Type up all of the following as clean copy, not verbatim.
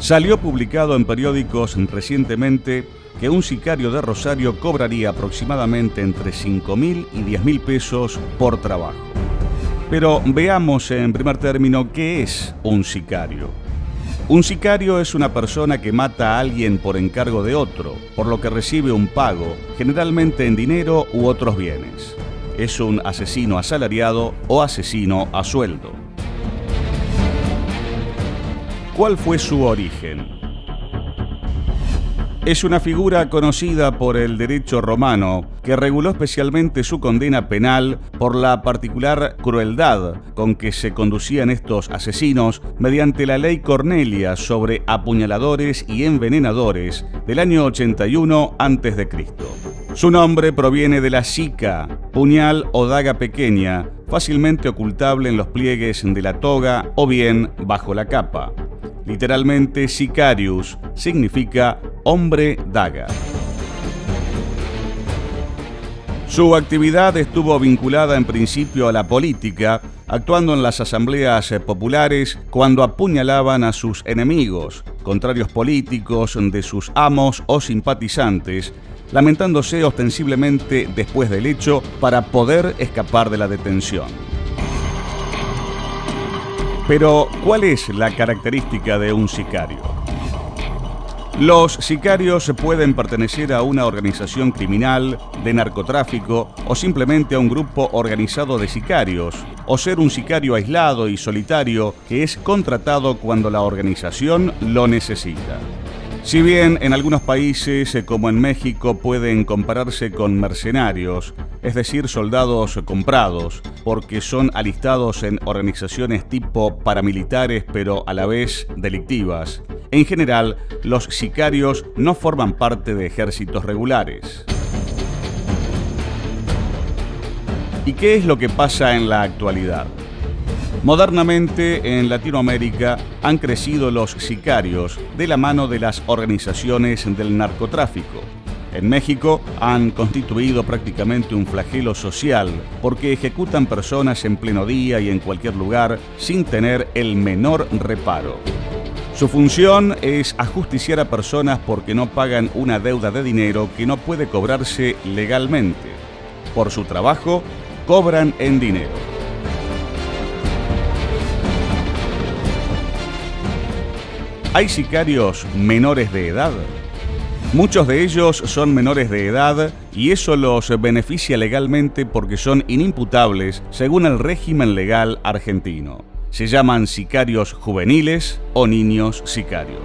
Salió publicado en periódicos recientemente que un sicario de Rosario cobraría aproximadamente entre 5.000 y 10.000 pesos por trabajo. Pero veamos en primer término qué es un sicario. Un sicario es una persona que mata a alguien por encargo de otro, por lo que recibe un pago, generalmente en dinero u otros bienes. Es un asesino asalariado o asesino a sueldo. ¿Cuál fue su origen? Es una figura conocida por el derecho romano que reguló especialmente su condena penal por la particular crueldad con que se conducían estos asesinos mediante la ley Cornelia sobre apuñaladores y envenenadores del año 81 a.C. Su nombre proviene de la sica, puñal o daga pequeña, fácilmente ocultable en los pliegues de la toga o bien bajo la capa. Literalmente, sicarius significa hombre daga. Su actividad estuvo vinculada en principio a la política, actuando en las asambleas populares cuando apuñalaban a sus enemigos, contrarios políticos de sus amos o simpatizantes, lamentándose ostensiblemente después del hecho para poder escapar de la detención. Pero, ¿cuál es la característica de un sicario? Los sicarios pueden pertenecer a una organización criminal, de narcotráfico o simplemente a un grupo organizado de sicarios, o ser un sicario aislado y solitario que es contratado cuando la organización lo necesita. Si bien en algunos países, como en México, pueden compararse con mercenarios, es decir, soldados comprados, porque son alistados en organizaciones tipo paramilitares pero a la vez delictivas, en general, los sicarios no forman parte de ejércitos regulares. ¿Y qué es lo que pasa en la actualidad? Modernamente, en Latinoamérica han crecido los sicarios de la mano de las organizaciones del narcotráfico. En México han constituido prácticamente un flagelo social porque ejecutan personas en pleno día y en cualquier lugar sin tener el menor reparo. Su función es ajusticiar a personas porque no pagan una deuda de dinero que no puede cobrarse legalmente. Por su trabajo, cobran en dinero. ¿Hay sicarios menores de edad? Muchos de ellos son menores de edad y eso los beneficia legalmente porque son inimputables según el régimen legal argentino. Se llaman sicarios juveniles o niños sicarios.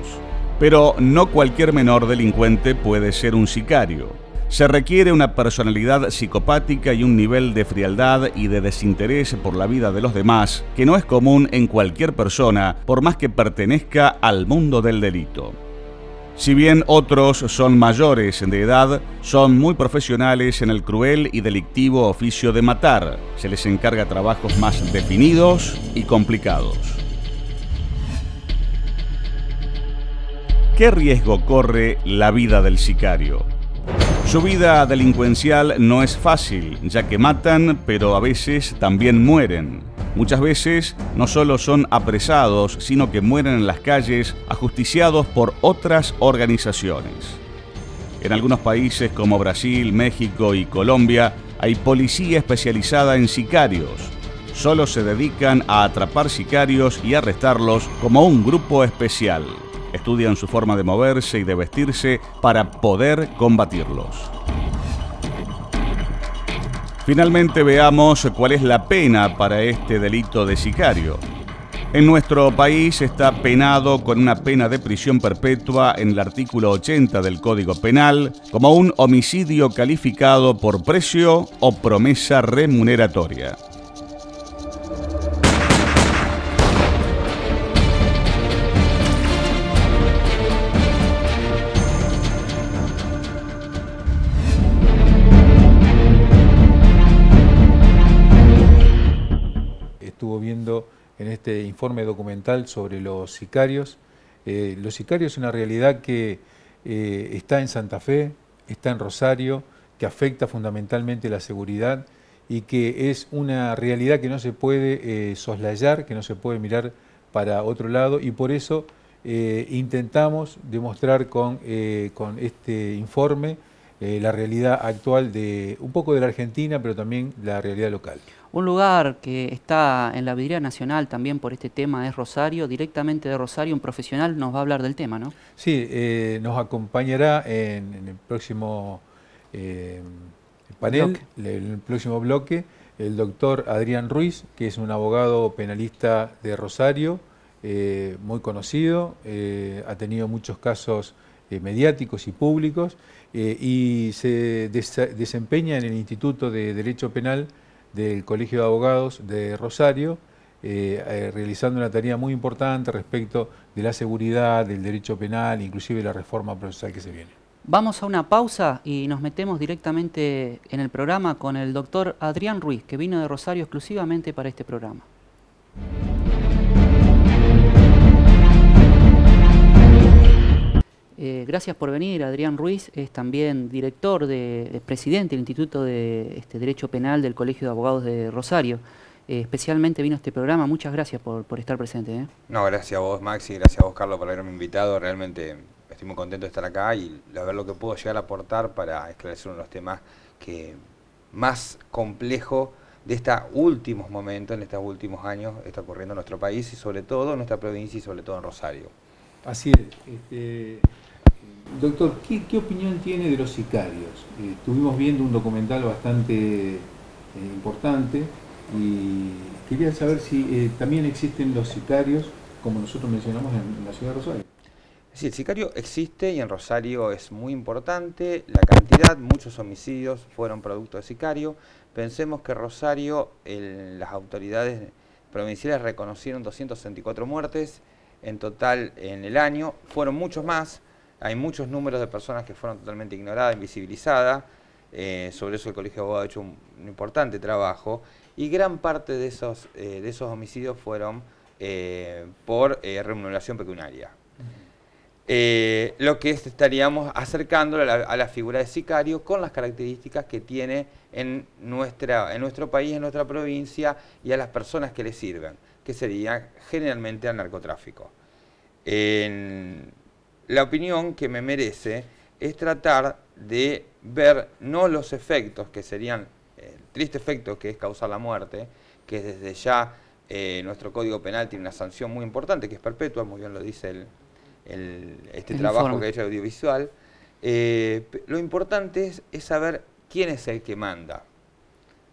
Pero no cualquier menor delincuente puede ser un sicario. Se requiere una personalidad psicopática y un nivel de frialdad y de desinterés por la vida de los demás que no es común en cualquier persona, por más que pertenezca al mundo del delito. Si bien otros son mayores de edad, son muy profesionales en el cruel y delictivo oficio de matar. Se les encarga trabajos más definidos y complicados. ¿Qué riesgo corre la vida del sicario? Su vida delincuencial no es fácil, ya que matan, pero a veces también mueren. Muchas veces no solo son apresados, sino que mueren en las calles ajusticiados por otras organizaciones. En algunos países como Brasil, México y Colombia hay policía especializada en sicarios. Solo se dedican a atrapar sicarios y arrestarlos como un grupo especial. Estudian su forma de moverse y de vestirse para poder combatirlos. Finalmente veamos cuál es la pena para este delito de sicario. En nuestro país está penado con una pena de prisión perpetua en el artículo 80 del Código Penal como un homicidio calificado por precio o promesa remuneratoria. Estuvo viendo en este informe documental sobre los sicarios. Los sicarios es una realidad que está en Santa Fe, está en Rosario, que afecta fundamentalmente la seguridad y que es una realidad que no se puede soslayar, que no se puede mirar para otro lado, y por eso intentamos demostrar con este informe la realidad actual de un poco de la Argentina, pero también la realidad local. Un lugar que está en la vidriera nacional también por este tema es Rosario. Directamente de Rosario un profesional nos va a hablar del tema, ¿no? Sí, nos acompañará en el próximo panel, en el próximo bloque, el doctor Adrián Ruiz, que es un abogado penalista de Rosario, muy conocido, ha tenido muchos casos mediáticos y públicos, y se desempeña en el Instituto de Derecho Penal del Colegio de Abogados de Rosario, realizando una tarea muy importante respecto de la seguridad, del derecho penal, inclusive de la reforma procesal que se viene. Vamos a una pausa y nos metemos directamente en el programa con el doctor Adrián Ruiz, que vino de Rosario exclusivamente para este programa. Gracias por venir. Adrián Ruiz es también director, presidente del Instituto de Derecho Penal del Colegio de Abogados de Rosario. Especialmente vino a este programa. Muchas gracias por estar presente. No, gracias a vos, Maxi, gracias a vos, Carlos, por haberme invitado. Realmente estoy muy contento de estar acá y a ver lo que puedo llegar a aportar para esclarecer uno de los temas más complejos de estos últimos momentos, en estos últimos años, está ocurriendo en nuestro país y sobre todo en nuestra provincia y sobre todo en Rosario. Así es. Doctor, ¿qué opinión tiene de los sicarios? Estuvimos viendo un documental bastante importante y quería saber si también existen los sicarios, como nosotros mencionamos en la ciudad de Rosario. Sí, el sicario existe y en Rosario es muy importante. La cantidad, muchos homicidios fueron producto de sicario. Pensemos que Rosario, las autoridades provinciales reconocieron 264 muertes en total en el año. Fueron muchos más. Hay muchos números de personas que fueron totalmente ignoradas, invisibilizadas. Sobre eso el Colegio de Abogados ha hecho un importante trabajo. Y gran parte de esos homicidios fueron por remuneración pecuniaria. Lo que estaríamos acercando a la figura de sicario con las características que tiene en nuestro país, en nuestra provincia y a las personas que le sirven, que sería generalmente al narcotráfico. La opinión que me merece es tratar de ver no los efectos que serían, el triste efecto que es causar la muerte, que desde ya nuestro Código Penal tiene una sanción muy importante, que es perpetua, muy bien lo dice este trabajo que ha hecho audiovisual. Lo importante es saber quién es el que manda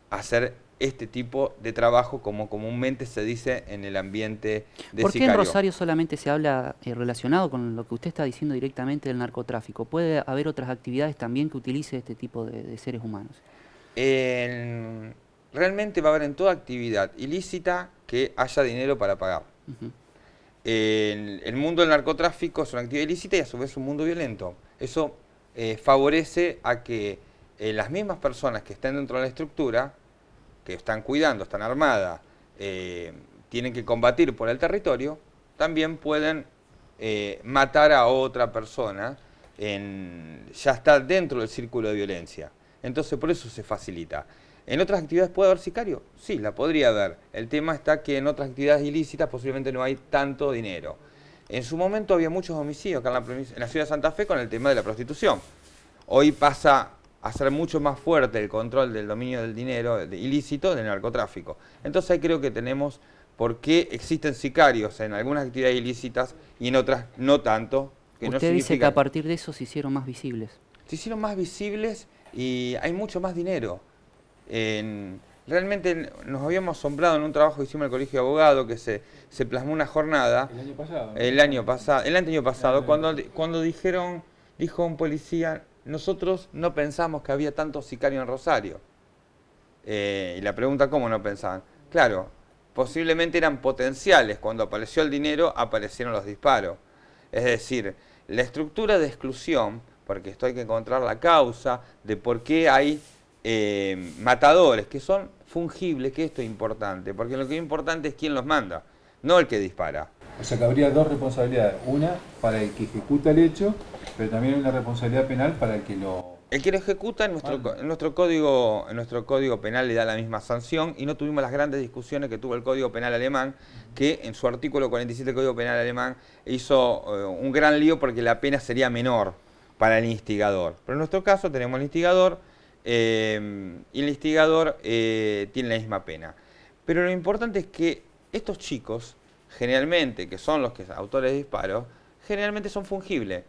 a hacer este tipo de trabajo, como comúnmente se dice en el ambiente de ¿Por qué sicario. en Rosario solamente se habla relacionado con lo que usted está diciendo directamente del narcotráfico? ¿Puede haber otras actividades también que utilice este tipo de seres humanos? Realmente va a haber en toda actividad ilícita que haya dinero para pagar. El mundo del narcotráfico es una actividad ilícita y a su vez un mundo violento. Eso favorece a que las mismas personas que estén dentro de la estructura, que están cuidando, están armadas, tienen que combatir por el territorio, también pueden matar a otra persona, ya está dentro del círculo de violencia. Entonces por eso se facilita. ¿En otras actividades puede haber sicario? Sí, la podría haber. El tema está que en otras actividades ilícitas posiblemente no hay tanto dinero. En su momento había muchos homicidios acá en la ciudad de Santa Fe con el tema de la prostitución. Hoy pasa a ser mucho más fuerte el control del dominio del dinero ilícito del narcotráfico. Entonces ahí creo que tenemos por qué existen sicarios en algunas actividades ilícitas y en otras no tanto. Usted dice que a partir de eso se hicieron más visibles. Se hicieron más visibles y hay mucho más dinero. Realmente nos habíamos asombrado en un trabajo que hicimos en el Colegio de Abogados, que se plasmó una jornada. ¿El año pasado? El año pasado, cuando dijo un policía, nosotros no pensamos que había tantos sicarios en Rosario. Y la pregunta, ¿cómo no pensaban? Claro, posiblemente eran potenciales. Cuando apareció el dinero, aparecieron los disparos. Es decir, la estructura de exclusión, porque esto hay que encontrar la causa de por qué hay matadores que son fungibles, que esto es importante, porque lo que es importante es quién los manda, no el que dispara. O sea que habría dos responsabilidades, una para el que ejecuta el hecho, pero también una responsabilidad penal para el que lo El que lo ejecuta en nuestro código penal le da la misma sanción y no tuvimos las grandes discusiones que tuvo el Código Penal alemán, que en su artículo 47 del Código Penal alemán hizo un gran lío porque la pena sería menor para el instigador. Pero en nuestro caso tenemos el instigador y el instigador tiene la misma pena. Pero lo importante es que estos chicos, generalmente, que son los autores de disparos, generalmente son fungibles.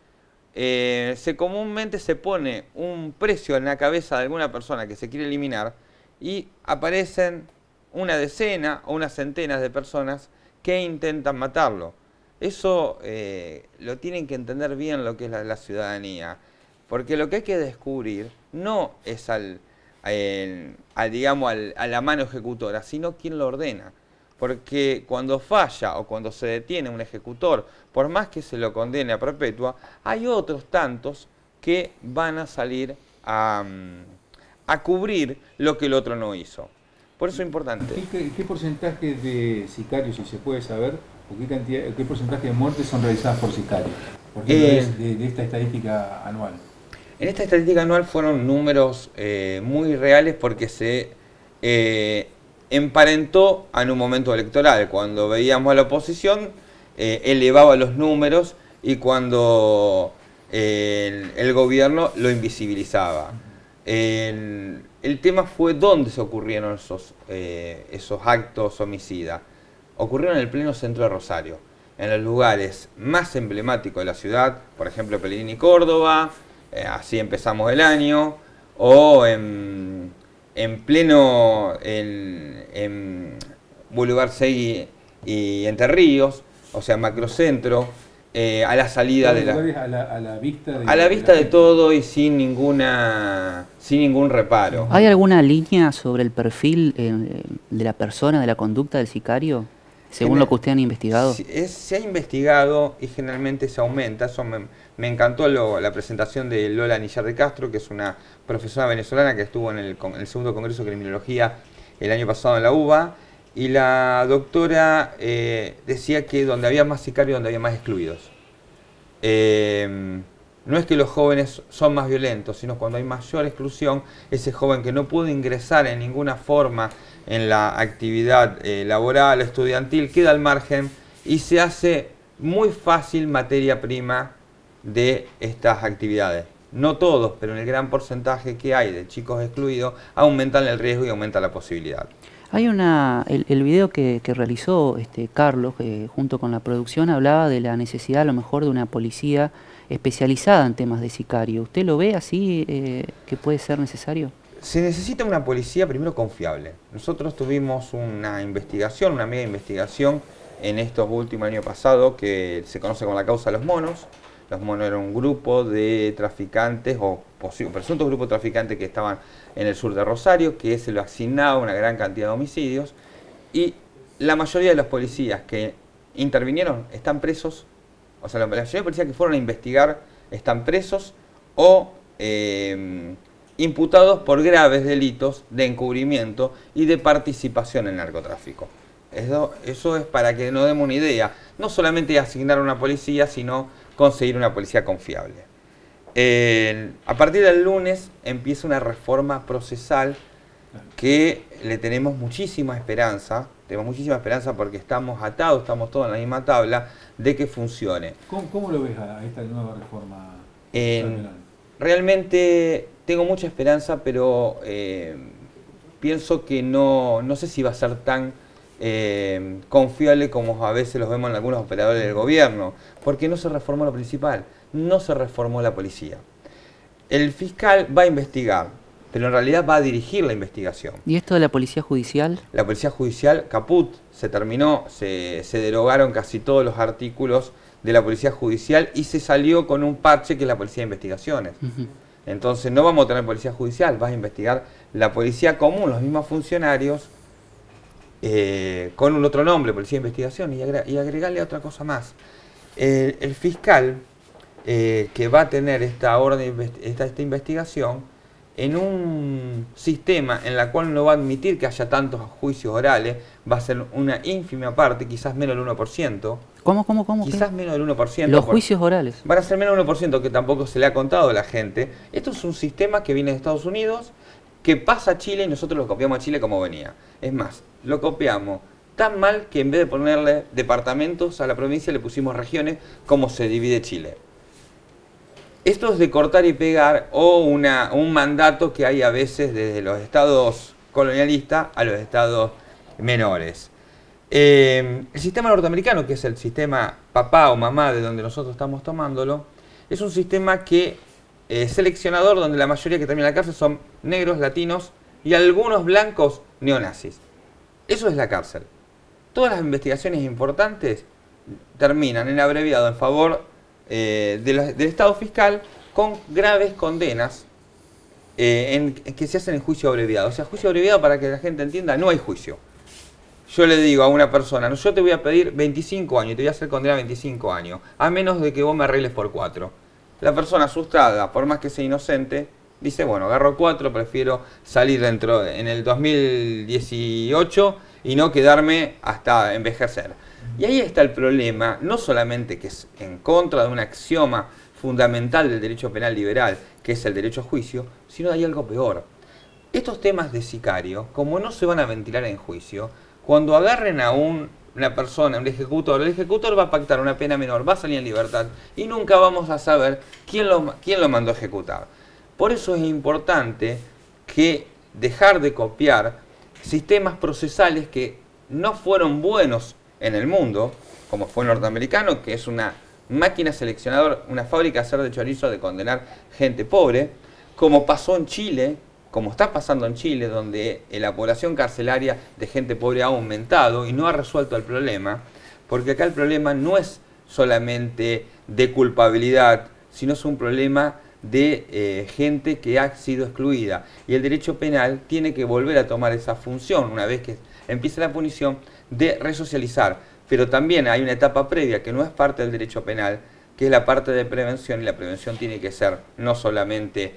Comúnmente se pone un precio en la cabeza de alguna persona que se quiere eliminar y aparecen una decena o unas centenas de personas que intentan matarlo. Eso lo tienen que entender bien lo que es la ciudadanía, porque lo que hay que descubrir no es a la mano ejecutora, sino quién lo ordena. Porque cuando falla o cuando se detiene un ejecutor, por más que se lo condene a perpetua, hay otros tantos que van a salir a cubrir lo que el otro no hizo. Por eso es importante. ¿Qué porcentaje de sicarios, si se puede saber, o qué porcentaje de muertes son realizadas por sicarios? Porque de esta estadística anual. En esta estadística anual fueron números muy reales porque se emparentó en un momento electoral. Cuando veíamos a la oposición, elevaba los números y cuando el gobierno lo invisibilizaba. El tema fue dónde se ocurrieron esos actos homicidas. Ocurrieron en el pleno centro de Rosario, en los lugares más emblemáticos de la ciudad, por ejemplo Pellegrini y Córdoba, así empezamos el año, o en pleno en Boulevard Seguí y Entre Ríos, o sea, macrocentro, a la salida de a la vista de todo y sin ningún reparo. ¿Hay alguna línea sobre el perfil de la persona, de la conducta del sicario, según lo que ustedes han investigado? Se ha investigado y generalmente se aumenta. Eso me encantó la presentación de Lola Nillar de Castro, que es una profesora venezolana que estuvo en el segundo Congreso de Criminología el año pasado en la UBA, y la doctora decía que donde había más sicarios, donde había más excluidos. No es que los jóvenes son más violentos, sino cuando hay mayor exclusión, ese joven que no pudo ingresar en ninguna forma en la actividad laboral, estudiantil, queda al margen y se hace muy fácil materia prima de estas actividades. No todos, pero en el gran porcentaje que hay de chicos excluidos, aumentan el riesgo y aumenta la posibilidad. Hay el video que realizó Carlos, junto con la producción, hablaba de la necesidad a lo mejor de una policía especializada en temas de sicario. ¿Usted lo ve así, que puede ser necesario? Se necesita una policía primero confiable. Nosotros tuvimos una investigación, una media investigación en estos últimos años pasados que se conoce como la causa de los monos. Los monos eran un grupo de traficantes o presuntos grupos de traficantes que estaban en el sur de Rosario, que se lo asignaba una gran cantidad de homicidios, y la mayoría de los policías que intervinieron están presos, o sea, la mayoría de los policías que fueron a investigar están presos o imputados por graves delitos de encubrimiento y de participación en narcotráfico. Eso es para que nos demos una idea, no solamente asignar a una policía, sino conseguir una policía confiable. A partir del lunes empieza una reforma procesal que le tenemos muchísima esperanza porque estamos atados, estamos todos en la misma tabla, de que funcione. ¿Cómo lo ves a esta nueva reforma? Realmente tengo mucha esperanza, pero pienso que no sé si va a ser tan confiable como a veces los vemos en algunos operadores del gobierno, porque no se reformó lo principal, no se reformó la policía. El fiscal va a investigar, pero en realidad va a dirigir la investigación. ¿Y esto de la policía judicial? La policía judicial, caput, se terminó, se derogaron casi todos los artículos de la policía judicial y se salió con un parche que es la policía de investigaciones. Entonces no vamos a tener policía judicial, va a investigar la policía común, los mismos funcionarios, con un otro nombre, policía de investigación, y agregarle otra cosa más. El fiscal que va a tener esta investigación en un sistema en el cual no va a admitir que haya tantos juicios orales, va a ser una ínfima parte, quizás menos del 1%. ¿Cómo? Quizás menos del 1%. Los juicios orales. Van a ser menos del 1%, que tampoco se le ha contado a la gente. Esto es un sistema que viene de Estados Unidos, que pasa a Chile y nosotros lo copiamos a Chile como venía. Es más, lo copiamos tan mal que en vez de ponerle departamentos a la provincia le pusimos regiones, como se divide Chile. Esto es de cortar y pegar o un mandato que hay a veces desde los estados colonialistas a los estados menores. El sistema norteamericano, que es el sistema papá o mamá de donde nosotros estamos tomándolo, es un sistema que seleccionador, donde la mayoría que termina en la cárcel son negros, latinos y algunos blancos neonazis. Eso es la cárcel. Todas las investigaciones importantes terminan en abreviado en favor del Estado fiscal con graves condenas que se hacen en juicio abreviado. O sea, juicio abreviado, para que la gente entienda, no hay juicio. Yo le digo a una persona, no, yo te voy a pedir 25 años y te voy a hacer condena a 25 años, a menos de que vos me arregles por 4. La persona asustada, por más que sea inocente, dice, bueno, agarro 4, prefiero salir en el 2018 y no quedarme hasta envejecer. Y ahí está el problema, no solamente que es en contra de un axioma fundamental del derecho penal liberal, que es el derecho a juicio, sino hay algo peor. Estos temas de sicario, como no se van a ventilar en juicio, cuando agarren a una persona, el ejecutor va a pactar una pena menor, va a salir en libertad y nunca vamos a saber quién lo mandó a ejecutar. Por eso es importante que dejar de copiar sistemas procesales que no fueron buenos en el mundo, como fue el norteamericano, que es una máquina seleccionadora, una fábrica de hacer de chorizo, de condenar gente pobre, como pasó en Chile, como está pasando en Chile, donde la población carcelaria de gente pobre ha aumentado y no ha resuelto el problema, porque acá el problema no es solamente de culpabilidad, sino es un problema de gente que ha sido excluida. Y el derecho penal tiene que volver a tomar esa función, una vez que empieza la punición, de resocializar. Pero también hay una etapa previa que no es parte del derecho penal, que es la parte de prevención, y la prevención tiene que ser no solamente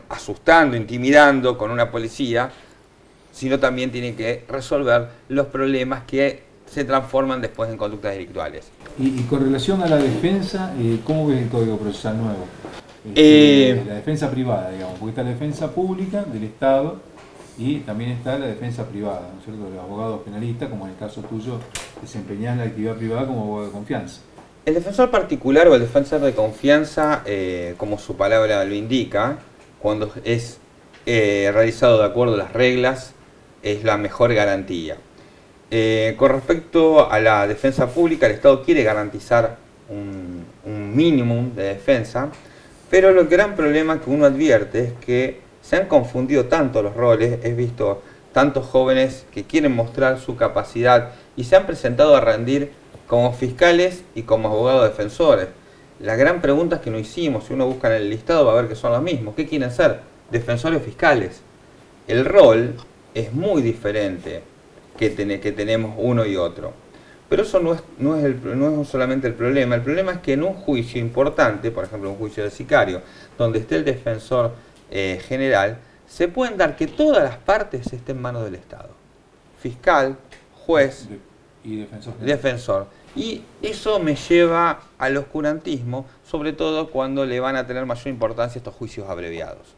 asustando, intimidando con una policía, sino también tiene que resolver los problemas que se transforman después en conductas delictuales. Y con relación a la defensa, ¿cómo ves el Código Procesal nuevo? La defensa privada, digamos, porque está la defensa pública del Estado y también está la defensa privada, ¿no es cierto?, de los abogados penalistas, como en el caso tuyo, desempeñás la actividad privada como abogado de confianza. El defensor particular o el defensor de confianza, como su palabra lo indica, cuando es realizado de acuerdo a las reglas, es la mejor garantía. Con respecto a la defensa pública, el Estado quiere garantizar un mínimo de defensa, pero el gran problema que uno advierte es que se han confundido tanto los roles. He visto tantos jóvenes que quieren mostrar su capacidad y se han presentado a rendir como fiscales y como abogados defensores. La gran pregunta es que no hicimos, si uno busca en el listado va a ver que son los mismos. ¿Qué quieren ser? Defensores fiscales. El rol es muy diferente que tenemos uno y otro. Pero eso no es solamente el problema es que en un juicio importante, por ejemplo un juicio de sicario, donde esté el defensor general, se pueden dar que todas las partes estén en manos del Estado. Fiscal, juez y defensor. Y eso me lleva al oscurantismo, sobre todo cuando le van a tener mayor importancia estos juicios abreviados,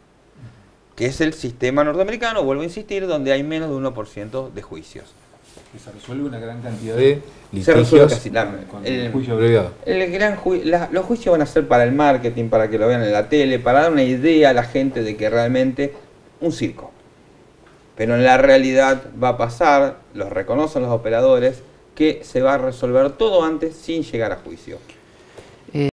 que es el sistema norteamericano, vuelvo a insistir, donde hay menos de 1% de juicios. Que se resuelve una gran cantidad de litigios con el juicio abreviado. Los juicios van a ser para el marketing, para que lo vean en la tele, para dar una idea a la gente de que realmente un circo. Pero en la realidad va a pasar, los reconocen los operadores, que se va a resolver todo antes sin llegar a juicio.